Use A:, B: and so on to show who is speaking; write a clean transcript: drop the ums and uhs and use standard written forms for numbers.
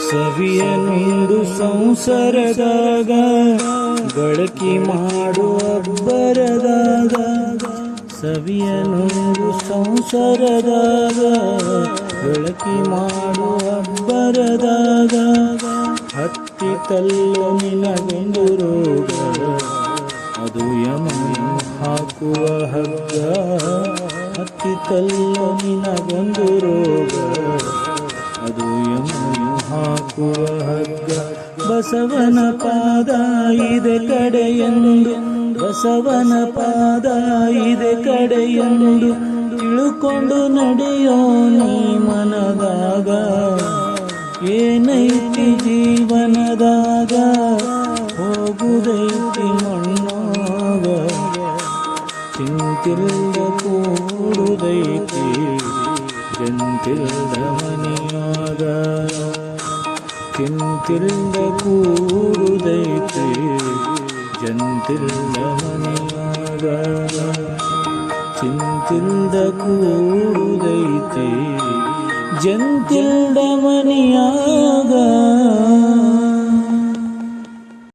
A: ಸವಿಯನುಂಡು ಸಂಸಾರದಾಗ ಬಳಕೆ ಮಾಡುವ ಬರದಾಗ ಸವಿಯನುಂಡು ಸಂಸಾರದಾಗ ಬಳಕೆ ಮಾಡುವ ಬರದಾಗ ಹತ್ತಿತಲ್ಲೋ ನಿನಗೊಂದು ರೋಗ ಅದು ಯಮನು ಹಾಕುವ ಹಗ್ಗ ಹತ್ತಿತಲ್ಲೋ ನಿನಗೊಂದು ರೋಗ ಅದು ಯಮನು ಹಾಕುವ ಹಗ್ಗ ಬಸವನ ಪಾದ ಇದೆ ಕಡೆಯೆಂದು ಬಸವನ ಪಾದ ಇದೆ ಕಡೆಯೆಂದು ತಿಳುಕೊಂಡು ನಡೆಯೋ ನೀ ಮನದಾಗ ಏನೈತಿ ಜೀವನದಾಗ ಹೋಗುದೈತಿ ಮಣ್ಣಾಗ ಚಿಂತಿಲ್ದ ಕೂಡುದೈತಿ ಜಂತಿಲ್ದ ಮನೆಯಾಗ ಚಿಂತಿಲ್ದ ಕೂಡುದೈತಿ ಜಂತಿಲ್ದ ಮನೆಯಾಗ ಚಿಂತಿಲ್ದ ಕೂಡುದೈತಿ ಜಂತಿಲ್ದ ಮನೆಯಾಗ